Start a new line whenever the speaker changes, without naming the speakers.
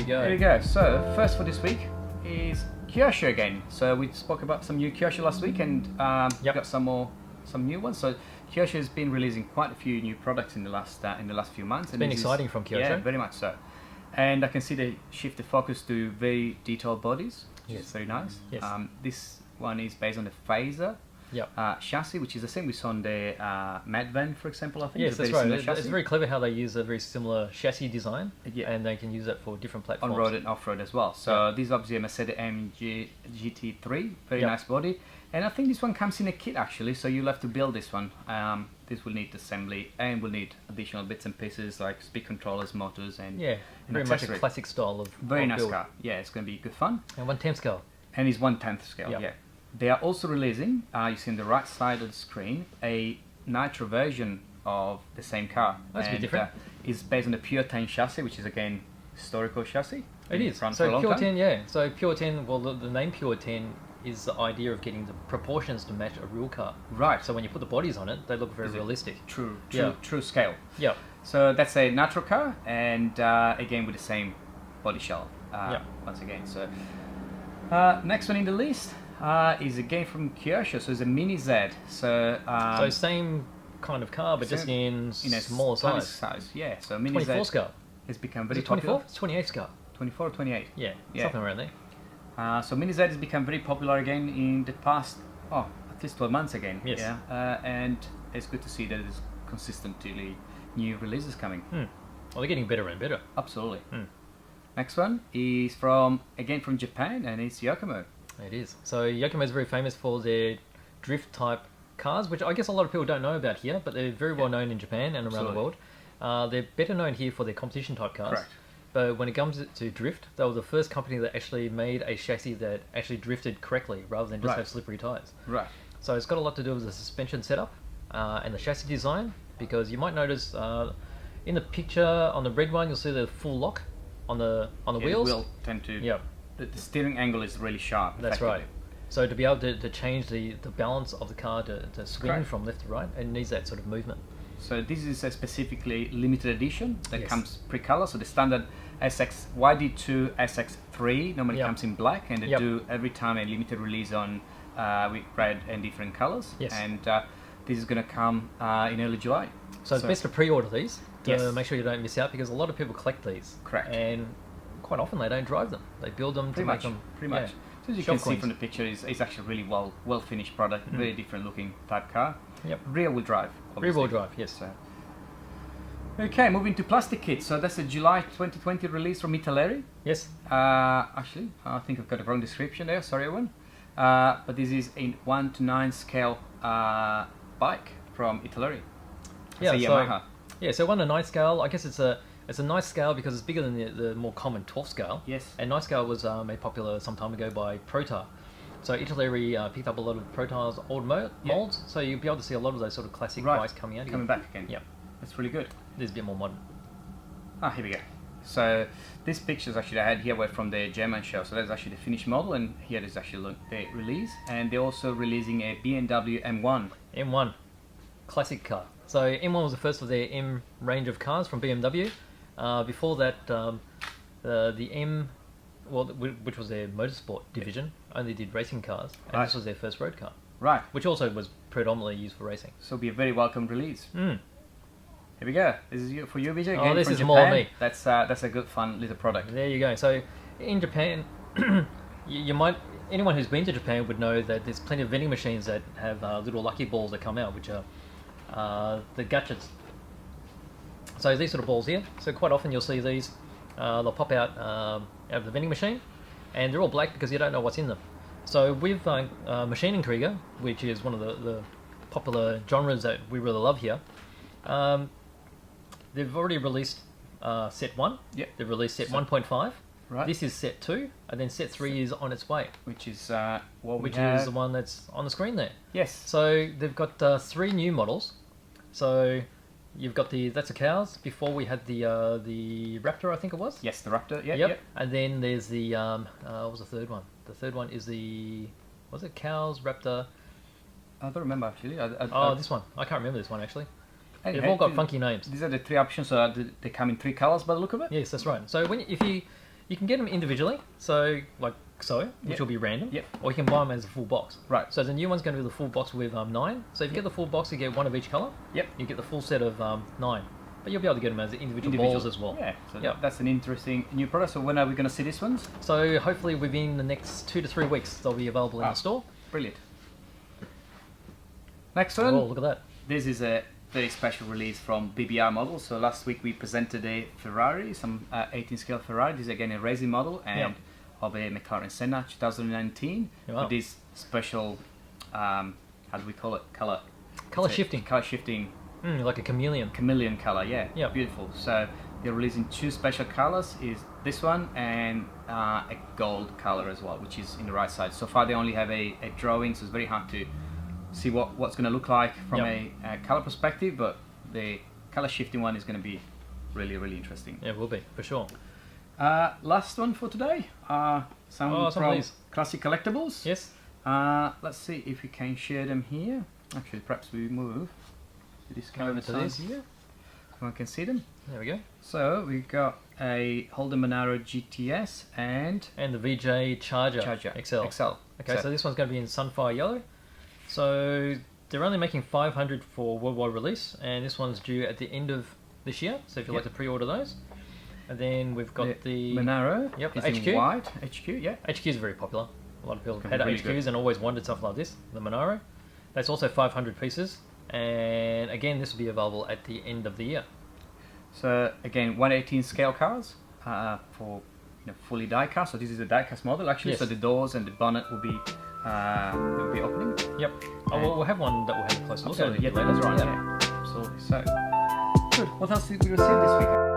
we go.
Here we go. So first for this week is KYOSHO again. So we spoke about some new KYOSHO last week, and got some new ones. So KYOSHO has been releasing quite a few new products in the last few months.
It's been exciting from KYOSHO.
Yeah, very much so. And I can see they shift the focus to very detailed bodies, which is very nice.
Yes.
This one is based on the Phaser chassis, which is the same we saw on the Mad Van, for example, I think.
Yes, that's right. It's very clever how they use a very similar chassis design, and they can use that for different platforms.
On-road and off-road as well. So this is obviously a Mercedes AMG GT3, very nice body. And I think this one comes in a kit actually, so you'll have to build this one. This will need assembly and will need additional bits and pieces like speed controllers, motors, and
very much a classic style of
very nice
build.
car. Yeah, it's going to be good fun.
And 1/10 scale.
And it's 1/10 scale. Yeah. They are also releasing, you see on the right side of the screen, a nitro version of the same car.
That's a bit different.
It's based on the Pure 10 chassis, which is again historical chassis.
It is. So Pure 10, So Pure 10. Well, the name Pure 10 is the idea of getting the proportions to match a real car.
Right.
So when you put the bodies on it, they look very realistic.
True scale.
Yeah.
So that's a natural car, and again with the same body shell. Once again. So next one in the list is again from KYOSHO. So it's a Mini Z. So
same kind of car, but just in smaller size.
Yeah. So Mini Z
24 scale.
Has become very
24?
popular.
It's 28 scale.
24 or 28?
Yeah, something around there.
So Mini Z has become very popular again in the past, at least 12 months again.
Yes.
Yeah. And it's good to see that there's consistently new releases coming.
Well, they're getting better and better.
Absolutely. Next one is from Japan, and it's YOKOMO.
It is. So YOKOMO is very famous for their drift type cars, which I guess a lot of people don't know about here, but they're very well known in Japan and around the world. They're better known here for their competition type cars.
Correct.
But when it comes to drift, they were the first company that actually made a chassis that actually drifted correctly rather than just have slippery tyres.
Right.
So it's got a lot to do with the suspension setup and the chassis design, because you might notice in the picture on the red one, you'll see the full lock on the wheels.
The wheel tend to... The steering angle is really sharp.
That's right. So to be able to change the balance of the car to swing from left to right, it needs that sort of movement.
So this is a specifically limited edition that comes pre-color. So the standard YD2 SX3 normally comes in black, and they do every time a limited release on with red and different colors.
Yes.
And this is going to come in early July.
So it's best to pre-order these to make sure you don't miss out, because a lot of people collect these.
Correct.
And quite often they don't drive them. They build them to make them...
Pretty much. So as you can see from the picture, it's actually really well finished product, very different looking type car.
Yep.
Rear wheel drive. Obviously.
Rear wheel drive, yes.
So. Okay, moving to plastic kits. So that's a July 2020 release from ITALERI.
Yes.
Actually, I think I've got the wrong description there. Sorry, everyone. But this is a 1:9 scale bike from ITALERI. Yamaha.
So 1:9 scale. I guess it's a nice scale because it's bigger than the more common 12 scale.
Yes.
And nice scale was made popular some time ago by Protar. So ITALERI picked up a lot of Protar's old molds, so you'll be able to see a lot of those sort of classic bikes coming out.
Coming back again.
Yeah.
That's really good.
This is a bit more modern.
Here we go. So these pictures actually I had here were from the German show. So that's actually the finished model, and here is actually the release. And they're also releasing a BMW M1.
M1, classic car. So M1 was the first of their M range of cars from BMW. Before that, the M, which was their motorsport division, only did racing cars, and this was their first road car.
Right.
Which also was predominantly used for racing.
So it'll be a very welcome release. Here we go. This is for you, Vijay.
Again, this
from
is
Japan.
more me.
That's a good, fun little product.
There you go. So in Japan, you might, anyone who's been to Japan would know that there's plenty of vending machines that have little lucky balls that come out, which are the gadgets. So these sort of balls here. So quite often you'll see these. They'll pop out of the vending machine, and they're all black because you don't know what's in them. So with Maschinen Krieger, which is one of the popular genres that we really love here, they've already released set 1.
Yep.
They've released set 1.5.
Right.
This is set 2, and then set 3 is on its way.
Which is is
the one that's on the screen there.
Yes.
So they've got 3 new models. So you've got that's the cows. Before we had the Raptor, I think it was.
Yes, the Raptor. Yeah.
Yep. And then there's the what was the third one? The third one is was it cows, Raptor?
I don't remember actually.
This one. I can't remember this one actually.
Anyway,
they've all got funky names.
These are the 3 options. So they come in 3 colors by the look of it.
Yes, that's right. So if You can get them individually, so like so, which will be random.
Yep.
Or you can buy them as a full box.
Right.
So the new one's going to be the full box with 9. So if you get the full box, you get one of each color.
Yep.
You get the full set of 9. But you'll be able to get them as individual balls as well.
Yeah. So
Yep.
that's an interesting new product. So when are we going to see these ones?
So hopefully within the next 2 to 3 weeks, they'll be available in the store.
Brilliant. Next one.
Oh, look at that.
This is a very special release from BBR model. So last week we presented a Ferrari, some 18 scale Ferrari. This is again a racing model and of a McLaren Senna 2019.
Wow.
With this special, how do we call it? Color
Shifting.
Color shifting.
Like a chameleon.
Chameleon color, yeah.
Yeah.
Beautiful. So they're releasing 2 special colors. Is this one and a gold color as well, which is in the right side. So far they only have a drawing, so it's very hard to see what's going to look like from a color perspective, but the color shifting one is going to be really, really interesting.
Yeah, it will be, for sure.
Last one for today, some from Classic Collectibles.
Yes.
Let's see if we can share them here. Actually, perhaps we move to this
Over to this
here. Everyone can see them.
There we go.
So we've got a Holden Monaro GTS and
the VJ Charger XL. Okay, so this one's going to be in Sunfire Yellow. So they're only making 500 for worldwide release, and this one's due at the end of this year. So if you'd like to pre-order those, and then we've got the
Monaro.
Yep,
the
HQ.
In white. HQ, yeah.
HQ is very popular. A lot of people have had
really
HQs
good.
and always wanted something like this. The Monaro. That's also 500 pieces, and again, this will be available at the end of the year.
So again, 118 scale cars for fully die-cast. So this is a die-cast model actually.
Yes.
So the doors and the bonnet will be opening.
Yep. Oh, we'll have one that we'll have a closer look at.
Absolutely. Yeah, that's right. Yeah. Absolutely. So good. What else did we receive this week?